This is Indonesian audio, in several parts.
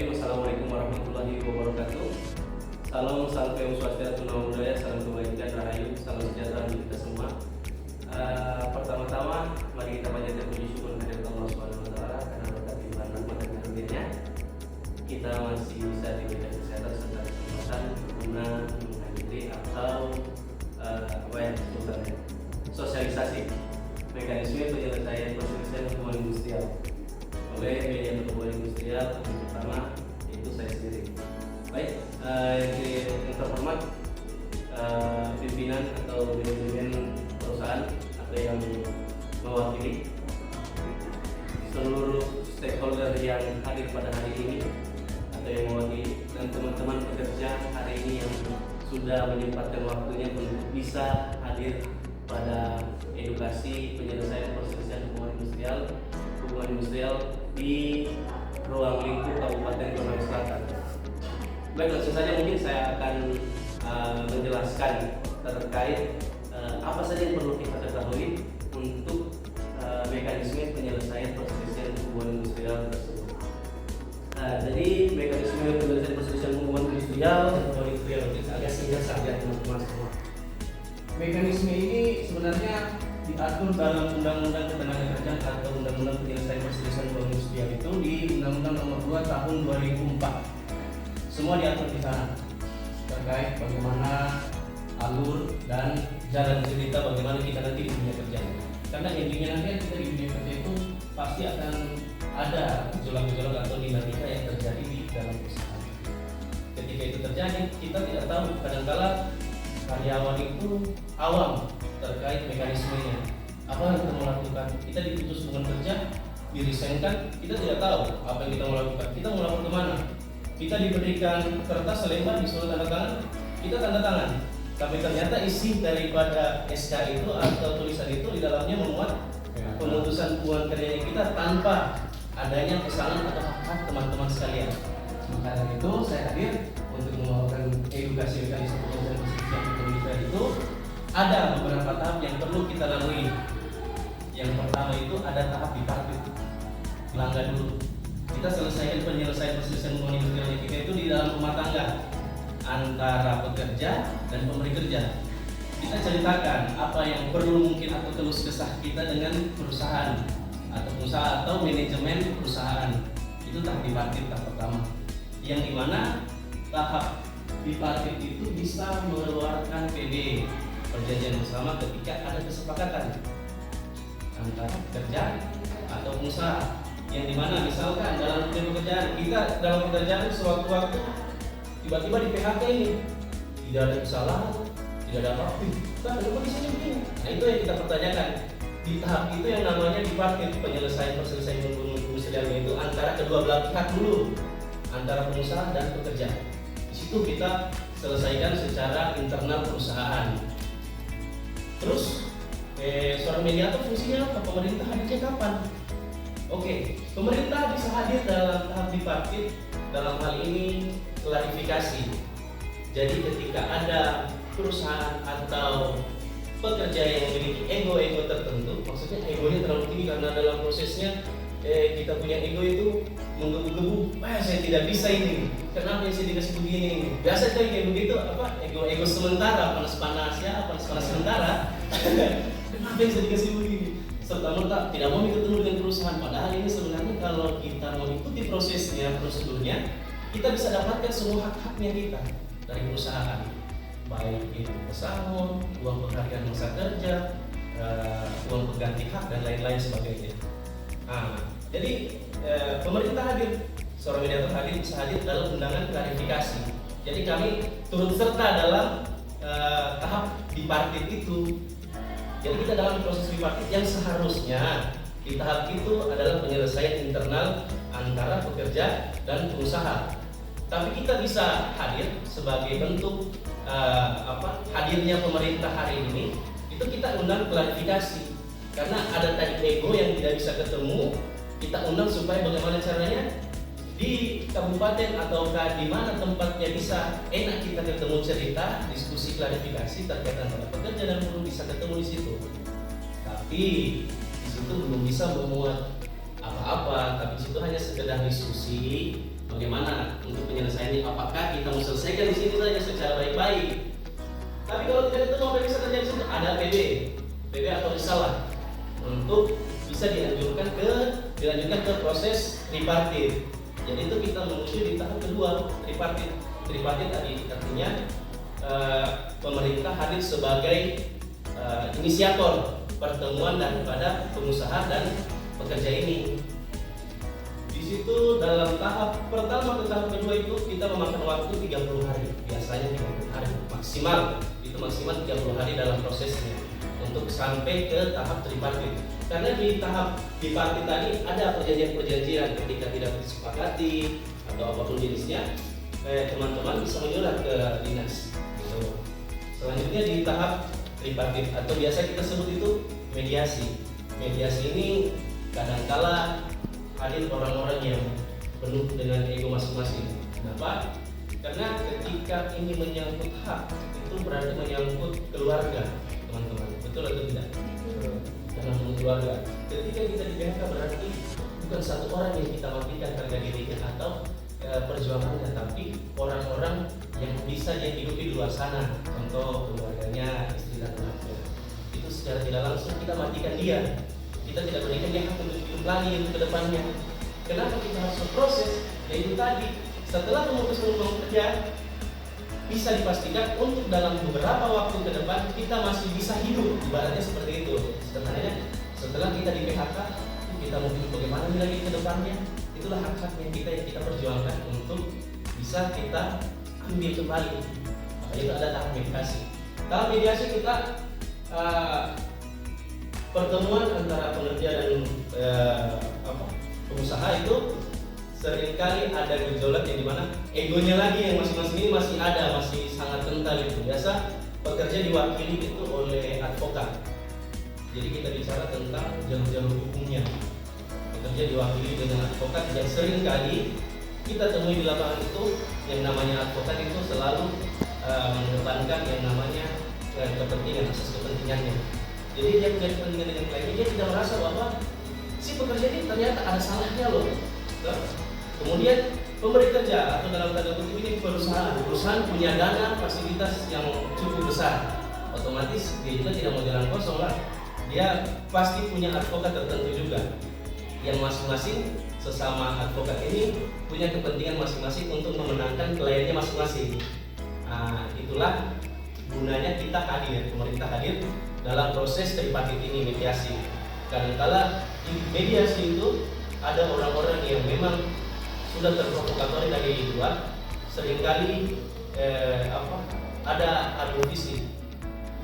Bismillahirrahmanirrahim. Assalamualaikum warahmatullahi wabarakatuh. Salam Salam Swastiastu, Namo Buddhaya, salam kebaikan, rahayu, salam sejahtera untuk kita semua. Pertama-tama, mari kita panjatkan puji syukur kepada Allah Subhanahu Wa Taala karena berkat limpahan rahmat dan karunia-Nya kita masih bisa diberikan kesehatan serta kesempatan guna menghadiri atau sebutannya sosialisasi mekanisme penyelesaian perselisihan hubungan industrial oleh media perhubungan industrial yang pertama itu saya sendiri. Baik, yang terhormat pimpinan atau manajemen perusahaan atau yang mewakili seluruh stakeholder yang hadir pada hari ini atau yang mewakili dan teman-teman pekerja hari ini yang sudah menyempatkan waktunya untuk bisa hadir pada edukasi penyelesaian perselisihan hubungan industrial di ruang lingkup Kabupaten Brebes Selatan. Baik, langsung saja mungkin saya akan menjelaskan terkait apa saja yang perlu kita ketahui untuk mekanisme penyelesaian perselisihan hubungan industrial tersebut. Jadi mekanisme penyelesaian perselisihan hubungan industrial agak singkat saja teman-teman semua. Mekanisme ini sebenarnya diatur dalam Undang-Undang Ketenagakerjaan atau Undang-Undang Penyelesaian Perselisihan Hubungan Industrial itu di Undang-Undang Nomor 2 Tahun 2004. Semua diatur di sana terkait bagaimana alur dan jalan cerita bagaimana kita nanti di dunia kerja. Karena intinya nanti kita di dunia kerja itu pasti akan ada gejolak-gejolak atau dinamika yang terjadi di dalam perusahaan. Ketika itu terjadi, kita tidak tahu, kadang-kala karyawan itu awam terkait mekanismenya. Apa yang kita mau lakukan? Kita diputus hubungan kerja, dirisenkan, kita tidak tahu apa yang kita mau lakukan. Kita mau lapor kemana? Kita diberikan kertas selembar, disuruh tanda tangan, kita tanda tangan. Tapi ternyata isi daripada SK itu atau tulisan itu di dalamnya memuat pemutusan hubungan kerja kita tanpa adanya kesalahan atau hak teman-teman sekalian. Maka dari itu saya hadir untuk membawakan edukasi mekanisme penyelesaian perselisihan hubungan industrial itu. Ada beberapa tahap yang perlu kita lalui. Yang pertama itu ada tahap bipartit. Langkah dulu. Kita selesaikan penyelesaian perselisihan hubungan industrial kita itu di dalam rumah tangga antara pekerja dan pemberi kerja. Kita ceritakan apa yang perlu mungkin atau keluh kesah kita dengan perusahaan atau pengusaha atau manajemen perusahaan. Itu tahap bipartit tahap pertama. Yang dimana tahap bipartit itu bisa mengeluarkan PB perjanjian bersama ketika ada kesepakatan antara pekerja atau pengusaha, yang dimana misalkan dalam pekerjaan kita dalam pekerjaan sewaktu-waktu tiba-tiba di PHK ini tidak ada kesalahan, tidak ada apa-apa, kan ada kondisinya begini. Nah itu yang kita pertanyakan di tahap itu yang namanya bipartit penyelesaian perselisihan hubungan industrial itu antara kedua belah pihak dulu, antara pengusaha dan pekerja. Di situ kita selesaikan secara internal perusahaan. Terus seorang mediator fungsinya apa? Pemerintah hadirnya kapan? Oke, pemerintah bisa hadir dalam tahap bipartit dalam hal ini klarifikasi. Jadi ketika ada perusahaan atau pekerja yang memiliki ego tertentu, maksudnya egonya terlalu tinggi karena dalam prosesnya kita punya ego itu menggebu-gebu, saya tidak bisa ini, kenapa saya dikasih begini? Biasa kayak begitu, ego sementara, panas-panas sementara. Kenapa yang saya dikasih begini? Serta-merta tidak mau ketemu dengan perusahaan. Padahal ini sebenarnya kalau kita mengikuti prosesnya, prosedurnya, kita bisa dapatkan semua hak-haknya kita dari perusahaan, baik itu pesangon, uang penghargaan masa kerja, uang pengganti hak dan lain-lain sebagainya. Jadi pemerintah hadir, seorang mediator hadir, bisa hadir dalam undangan klarifikasi. Jadi kami turut serta dalam tahap bipartit itu. Jadi kita dalam proses bipartit yang seharusnya di tahap itu adalah penyelesaian internal antara pekerja dan pengusaha. Tapi kita bisa hadir sebagai bentuk hadirnya pemerintah hari ini, itu kita undang klarifikasi. Karena ada tadi ego yang tidak bisa ketemu, kita undang supaya bagaimana caranya di kabupaten atau di mana tempatnya bisa enak kita ketemu cerita, diskusi klarifikasi terkait antara pekerja dan buruh bisa ketemu di situ. Tapi di situ belum bisa memuat apa-apa, tapi di situ hanya sekedar diskusi bagaimana untuk penyelesaiannya. Apakah kita mau selesaikan di sini saja secara baik-baik? Tapi kalau tidak ketemu apa yang bisa terjadi di situ, ada PB atau risalah untuk bisa dilanjutkan ke proses tripartit. Jadi itu kita menuju di tahap kedua, tripartit. Tripartit tadi artinya pemerintah hadir sebagai inisiator pertemuan daripada pengusaha dan pekerja ini. Di situ dalam tahap pertama ke tahap kedua itu kita memakan waktu 30 hari. Biasanya 30 hari maksimal. Itu maksimal 30 hari dalam prosesnya untuk sampai ke tahap tripartit. Karena di tahap tripartit tadi ada perjanjian-perjanjian ketika tidak disepakati atau apapun jenisnya, teman-teman bisa menyurat ke dinas. Gitu. Selanjutnya di tahap tripartit atau biasa kita sebut itu mediasi. Mediasi ini kadangkala hadir orang-orang yang penuh dengan ego masing-masing. Kenapa? Karena ketika ini menyangkut hak, itu berarti menyangkut keluarga, teman-teman. Betul atau tidak? Dalam keluarga. Ketika kita di PHK berarti bukan satu orang yang kita matikan harga dirinya atau perjuangannya, tapi orang-orang yang bisa dia hidup di luar sana. Contoh keluarganya, istri dan anaknya. Itu secara tidak langsung kita matikan dia. Kita tidak berikan dia hak untuk hidup lagi untuk kedepannya. Kenapa kita harus berproses? Yaitu tadi, setelah memutuskan hubungan kerja, bisa dipastikan untuk dalam beberapa waktu ke depan kita masih bisa hidup. Ibaratnya seperti itu. Sebenarnya setelah kita di PHK, kita mau hidup bagaimana lagi ke depannya? Itulah hak-haknya kita yang kita perjuangkan untuk bisa kita ambil kembali. Maka itu ada tahap mediasi. Tahap mediasi kita pertemuan antara pekerja dan pengusaha itu seringkali ada gejolak yang dimana egonya lagi yang masing-masing ini masih ada, masih sangat kental itu. Biasa pekerja diwakili itu oleh advokat. Jadi kita bicara tentang jalur-jalur hukumnya. Pekerja diwakili dengan advokat yang seringkali kita temui di lapangan itu yang namanya advokat itu selalu mengedepankan yang namanya kepentingan, asas kepentingannya. Jadi dia punya kepentingan dengan kliennya, dia tidak merasa bahwa si pekerja ini ternyata ada salahnya loh. Kemudian pemberi kerja atau dalam tanda kutip ini perusahaan punya dana fasilitas yang cukup besar, otomatis dia juga tidak mau jalan kosong lah. Dia pasti punya advokat tertentu juga, yang masing-masing sesama advokat ini punya kepentingan masing-masing untuk memenangkan kliennya masing-masing. Nah, itulah gunanya kita hadir, pemerintah hadir dalam proses tripartit ini, mediasi. Kadang-kala di mediasi itu ada orang-orang yang memang sudah terprovokatori dari luar, seringkali ada adu fisik,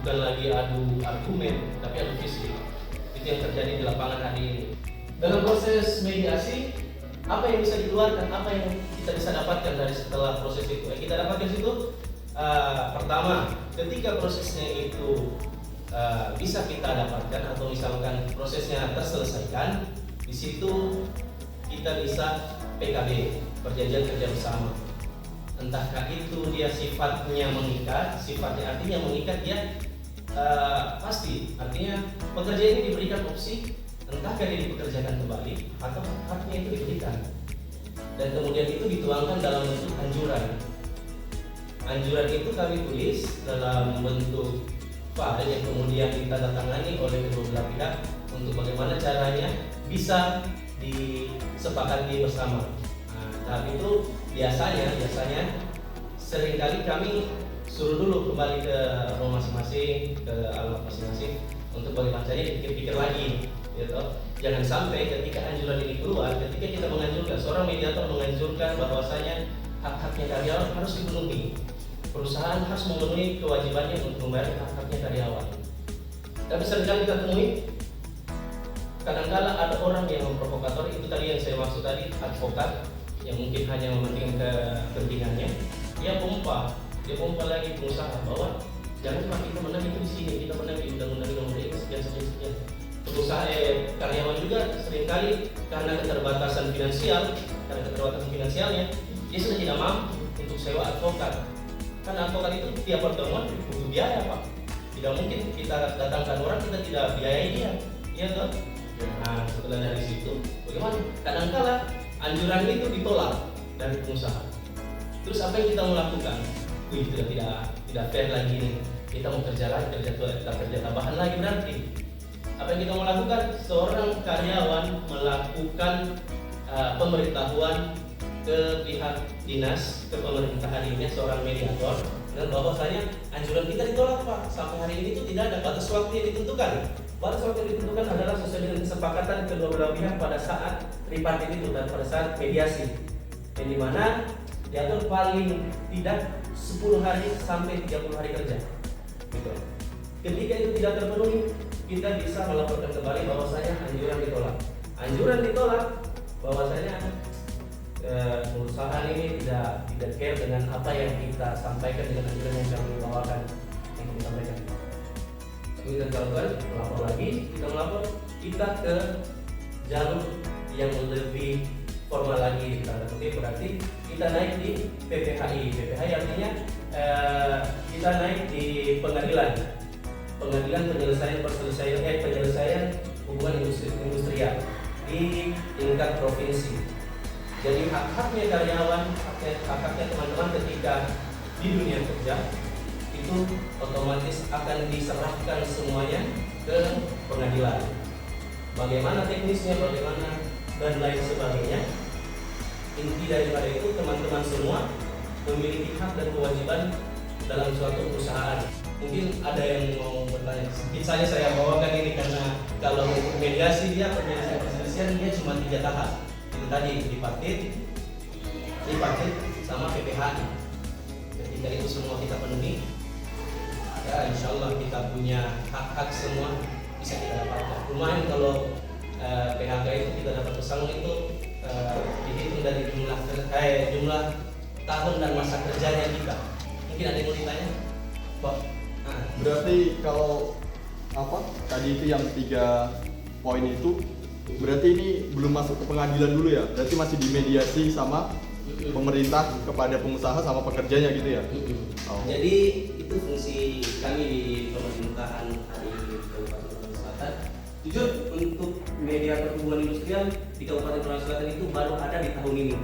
bukan lagi adu argumen, tapi adu fisik. Itu yang terjadi di lapangan hari ini. Dalam proses mediasi, apa yang bisa dikeluarkan, apa yang kita bisa dapatkan dari setelah proses itu? Kita dapatkan situ, pertama, ketika prosesnya itu bisa kita dapatkan atau misalkan prosesnya terselesaikan, di situ kita bisa PKB, perjanjian kerja bersama. Entahkah itu dia sifatnya mengikat, sifatnya artinya mengikat dia pasti, artinya pekerja ini diberikan opsi, entahkah dia dipekerjakan kembali atau haknya itu diberikan. Dan kemudian itu dituangkan dalam bentuk anjuran. Anjuran itu kami tulis dalam bentuk file yang kemudian ditandatangani oleh kedua belah pihak untuk bagaimana caranya bisa disepakati bersama. Nah, tahap itu biasanya seringkali kami suruh dulu kembali ke rumah masing-masing, ke alamat masing-masing untuk bagaimana caranya dipikir-pikir lagi, gitu. Jangan sampai ketika anjuran ini keluar, ketika kita menganjurkan, seorang mediator menganjurkan bahwasanya hak-haknya karyawan harus dipenuhi. Perusahaan harus memenuhi kewajibannya untuk membayar hak-haknya karyawan. Tapi seringkali kita temui kadang-kala ada orang yang memprovokator, itu tadi yang saya maksud tadi, advokat yang mungkin hanya mementingkan kepentingannya. Dia pompa lagi pengusaha bahwa jangan cuma kita menang itu di sini, kita menang di undang-undang nomor ini sekian. Pengusaha karyawan juga seringkali karena keterbatasan finansialnya, dia sudah tidak mampu untuk sewa advokat. Karena advokat itu tiap pertemuan butuh biaya, Pak. Tidak mungkin kita datangkan orang kita tidak biayai dia, iya kan? Nah, setelah dari situ, bagaimana? Kadang-kala anjuran itu ditolak dari pengusaha. Terus apa yang kita mau lakukan? Wih, tidak fair lagi nih. Kita mau kerja lagi, kita kerja tambahan lagi berarti. Apa yang kita mau lakukan? Seorang karyawan melakukan pemberitahuan ke pihak dinas, ke pemerintahan ini, seorang mediator, dan bahwasanya anjuran kita ditolak Pak. Sampai hari ini itu tidak ada batas waktu yang ditentukan. Batas waktu yang ditentukan adalah sesuai dengan kesepakatan kedua belah pihak pada saat tripartit itu dan pada saat mediasi. Yang dimana diatur paling tidak 10 hari sampai 30 hari kerja. Gitu. Ketika itu tidak terpenuhi, kita bisa melaporkan kembali bahwasanya anjuran ditolak. Anjuran ditolak bahwasanya perusahaan ini tidak care dengan apa yang kita sampaikan, dengan anjuran yang kami bawakan, yang kami sampaikan. Kita lakukan, melapor lagi, kita ke jalur yang lebih formal lagi, berarti kita naik di PPHI. PPHI artinya kita naik di pengadilan penyelesaian hubungan industrial di tingkat provinsi. Jadi hak-haknya karyawan, hak-haknya teman-teman ketika di dunia kerja itu otomatis akan diserahkan semuanya ke pengadilan. Bagaimana teknisnya, bagaimana dan lain sebagainya. Inti daripada itu, teman-teman semua memiliki hak dan kewajiban dalam suatu perusahaan. Mungkin ada yang mau bertanya, sedikit saja saya bawakan ini karena kalau untuk mediasi perselisihan dia cuma 3 tahap. Itu tadi tripartit sama PPHI. Ketika itu semua kita penuhi, ya insya Allah kita punya hak-hak semua bisa kita dapatkan. Lumayan kalau PHK itu kita dapat pesangon itu dihitung dari jumlah tahun dan masa kerjanya kita. Mungkin ada yang mau ditanya, Pak? Berarti kalau tadi itu yang 3 poin itu berarti ini belum masuk ke pengadilan dulu ya? Berarti masih dimediasi sama pemerintah kepada pengusaha sama pekerjanya gitu ya? Oh. Jadi itu fungsi kami di pemerintahan hari ini Kabupaten Tangerang Selatan. Jujur untuk mediator hubungan industrial di Kabupaten Tangerang Selatan itu baru ada di tahun ini.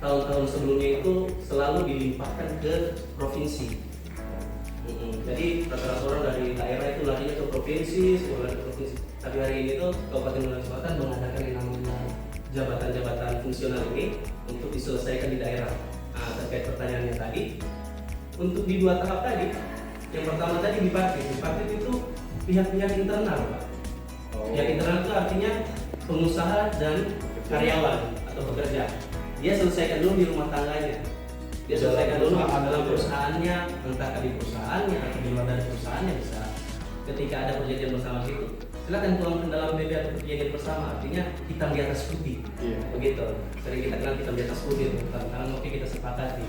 Tahun-tahun sebelumnya itu selalu dilimpahkan ke provinsi. Jadi rata-rata orang dari daerah itu larinya ke provinsi, Tapi hari ini tuh Kabupaten Tangerang Selatan mengadakan yang namanya jabatan-jabatan fungsional ini untuk diselesaikan di daerah. Terkait pertanyaannya tadi, untuk di 2 tahap tadi, yang pertama tadi bipartit itu pihak-pihak internal, Pak. Pihak internal itu artinya pengusaha dan karyawan atau pekerja. Dia selesaikan dulu di rumah tangganya. Dia selesaikan dulu dalam perusahaannya, entah di perusahaannya atau di luar dari perusahaannya bisa. Ketika ada perjanjian bersama situ, silakan tuangkan dalam BB atau perjanjian bersama, artinya hitam di atas putih. Begitu. Sering kita kenal hitam di atas putih, karena oke kita sepakati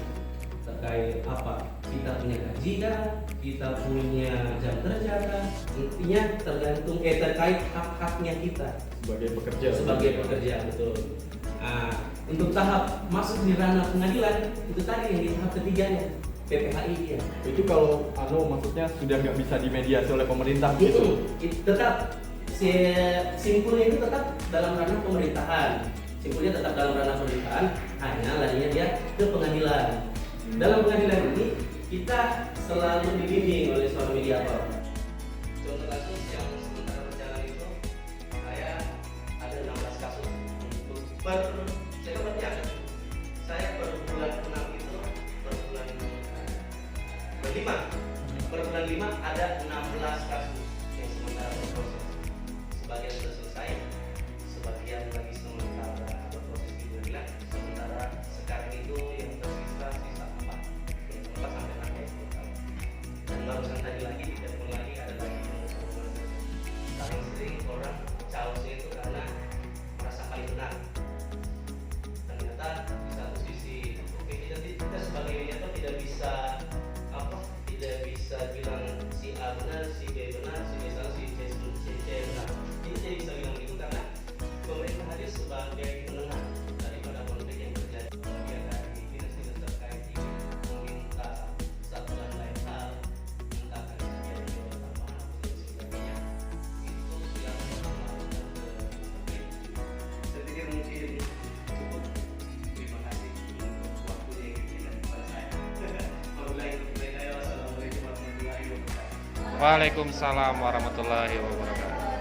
terkait apa? Kita punya gaji kah? Kita punya jam kerja kah? Intinya tergantung terkait hak-haknya kita sebagai pekerja, betul. Untuk tahap masuk di ranah pengadilan itu tadi yang di tahap ketiganya PPHI dia. Itu kalau maksudnya sudah nggak bisa dimediasi oleh pemerintah gitu. Tetap simpulnya itu tetap dalam ranah pemerintahan. Simpulnya tetap dalam ranah pemerintahan, hanya larinya dia ke pengadilan. Dalam pengadilan ini kita selalu dibimbing oleh seorang mediator. Contoh kasus yang sementara berjalan itu, saya ada 16 kasus untuk saya per bulan 6 itu per bulan 5 ada 16 kasus yang sementara berproses. Sebagian sudah selesai, sebagian lagi sementara berproses di pengadilan. Sementara sekarang itu yang tersisa 4 sampai 6 ya. Dan barusan tadi lagi di telepon lagi ada lagi yang paling sering orang caosnya itu karena merasa paling benar. Ternyata di satu sisi kita sebagai mediator tidak bisa bilang si A benar, si B benar, si B salah, si C benar. Ini tidak bisa bilang begitu karena pemerintah hadir sebagai penengah daripada konflik yang terjadi. Bagian dari dinas-dinas terkait ini meminta satuan lain hal, entah dari sekian jual tambahan atau sebagainya, itu sudah melakukan ke saya pikir mungkin cukup 5 Waalaikumsalam warahmatullahi wabarakatuh.